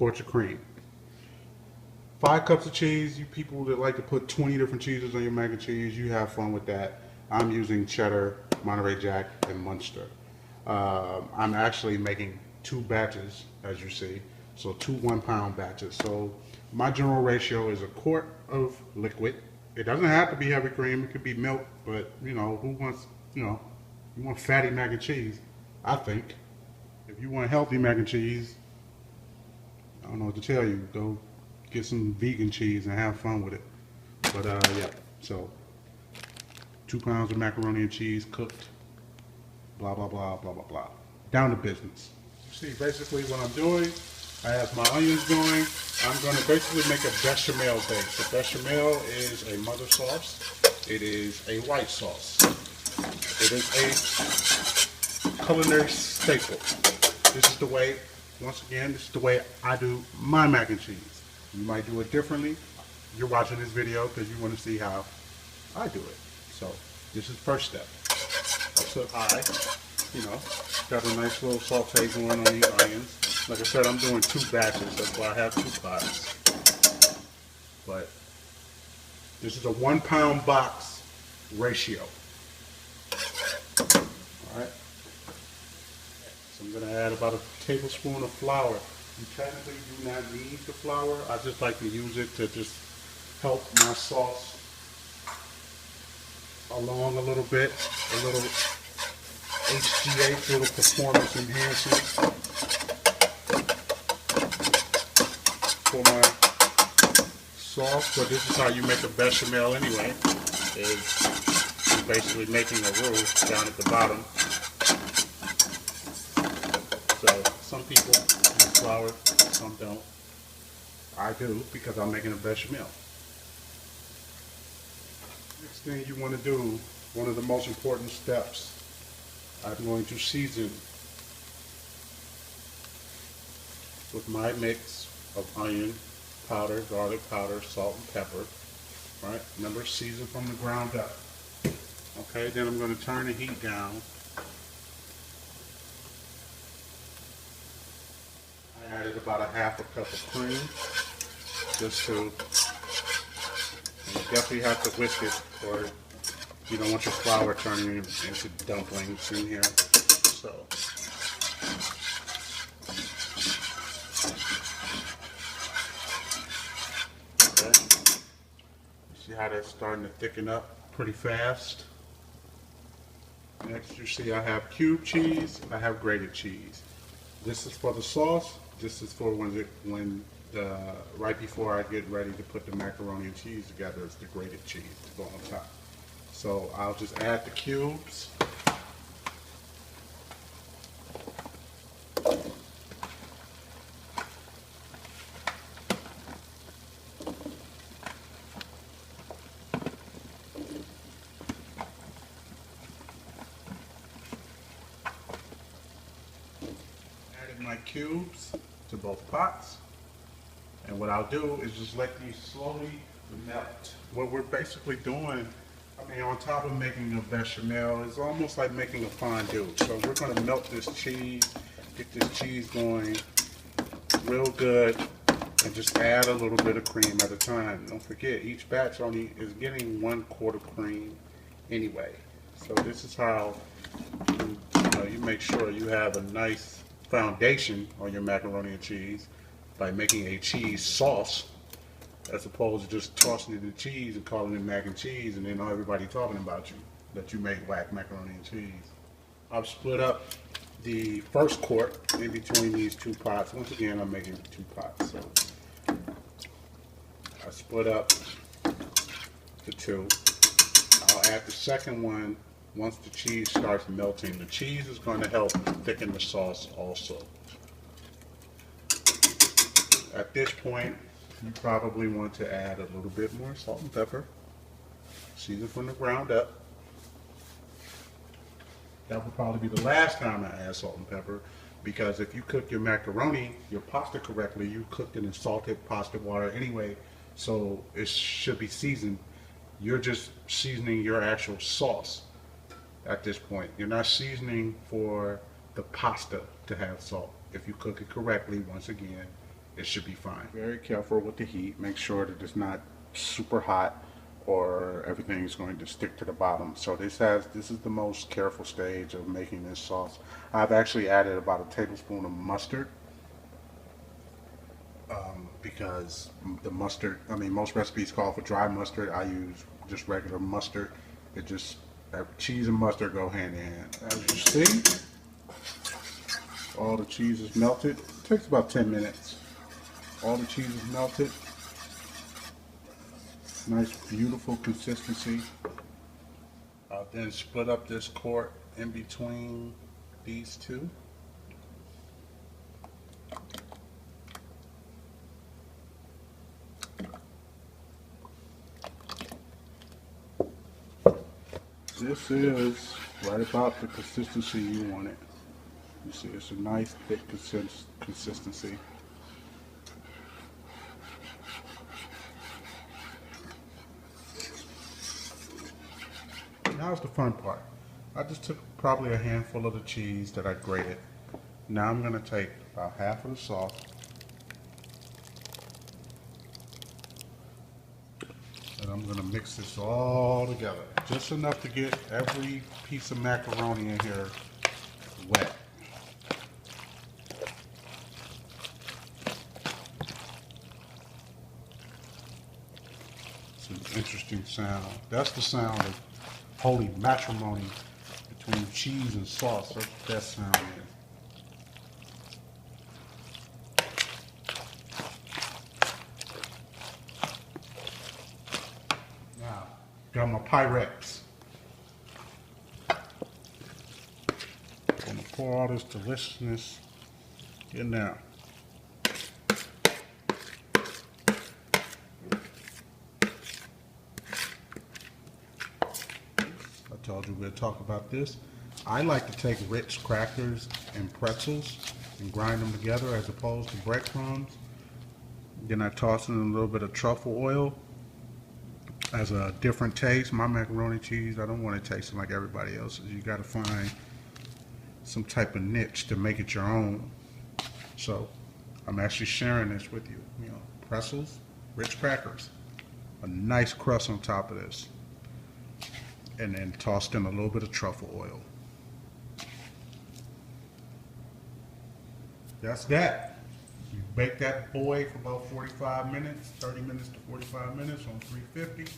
quarts of cream. 5 cups of cheese. You people that like to put 20 different cheeses on your mac and cheese, you have fun with that. I'm using cheddar, Monterey Jack, and Muenster. I'm actually making 2 batches, as you see, so 2 1-pound batches. So my general ratio is a quart of liquid. It doesn't have to be heavy cream, it could be milk, but you know, who wants, you want fatty mac and cheese, I think. If you want healthy mac and cheese, I don't know what to tell you, go get some vegan cheese and have fun with it. But yeah, so 2 pounds of macaroni and cheese cooked, blah, blah, blah, blah, blah, blah. Down to business. You see, basically what I'm doing, I have my onions going. I'm going to basically make a bechamel base. The bechamel is a mother sauce. It is a white sauce. It is a culinary staple. This is the way, once again, this is the way I do my mac and cheese. You might do it differently. You're watching this video because you want to see how I do it. So this is the first step. So I, got a nice little saute going on these onions. Like I said, I'm doing 2 batches. That's why I have 2 pots. But this is a 1-pound box ratio. All right. So I'm going to add about a tablespoon of flour. You technically do not need the flour. I just like to use it to just help my sauce along a little bit. A little HGH, little performance enhancement for my sauce. But this is how you make a bechamel anyway. Is basically making a roux down at the bottom. So some people use flour, some don't. I do because I'm making a bechamel. Next thing you want to do, one of the most important steps, I'm going to season with my mix of onion powder, garlic powder, salt and pepper. Right? Remember, season from the ground up. Okay, then I'm going to turn the heat down. I added about a half a cup of cream, just to, you definitely have to whisk it, or you don't want your flour turning into dumplings in here. So, okay. See how that's starting to thicken up pretty fast. Next, you see I have cube cheese, I have grated cheese. This is for the sauce. This is for right before I get ready to put the macaroni and cheese together. It's the grated cheese to go on top. So I'll just add the cubes. My cubes to both pots, and what I'll do is just let these slowly melt. What we're basically doing, on top of making a bechamel, is almost like making a fondue. So we're going to melt this cheese, get this cheese going real good, and just add a little bit of cream at a time. Don't forget, each batch only is getting 1 quart of cream anyway. So this is how you make sure you have a nice foundation on your macaroni and cheese by making a cheese sauce, as opposed to just tossing it in cheese and calling it mac and cheese and then everybody talking about you that you make whack macaroni and cheese. I've split up the first quart in between these 2 pots. Once again, I'm making 2 pots, so I split up the 2. I'll add the second one once the cheese starts melting. The cheese is going to help thicken the sauce also. At this point, you probably want to add a little bit more salt and pepper. Season from the ground up. That will probably be the last time I add salt and pepper, because if you cook your macaroni, your pasta correctly, you cooked it in salted pasta water anyway, so it should be seasoned. You're just seasoning your actual sauce. At this point, you're not seasoning for the pasta to have salt. If you cook it correctly, once again, it should be fine. Very careful with the heat. Make sure that it's not super hot or everything's going to stick to the bottom. So this is the most careful stage of making this sauce. I've actually added about a tablespoon of mustard because the mustard, I mean, most recipes call for dry mustard. I use just regular mustard. It just, cheese and mustard go hand in hand. As you see, all the cheese is melted. It takes about 10 minutes. All the cheese is melted. Nice, beautiful consistency. I'll then split up this quart in between these two. This is right about the consistency you want it. You see, it's a nice thick consistency. Now's the fun part. I just took probably a handful of the cheese that I grated. Now I'm going to take about half of the sauce and I'm going to mix this all together. Just enough to get every piece of macaroni in here wet. It's an interesting sound. That's the sound of holy matrimony between cheese and sauce. That's what that sound is. Now, got my Pyrex. I'm gonna pour all this deliciousness in there. I told you we'll talk about this. I like to take Ritz crackers and pretzels and grind them together as opposed to breadcrumbs. Then I toss in a little bit of truffle oil as a different taste. My macaroni cheese, I don't want it tasting like everybody else's. You got to find some type of niche to make it your own. So I'm actually sharing this with you. You know, pretzels, Ritz crackers, a nice crust on top of this, and then tossed in a little bit of truffle oil. That's that. You bake that boy for about 45 minutes, 30 minutes to 45 minutes on 350.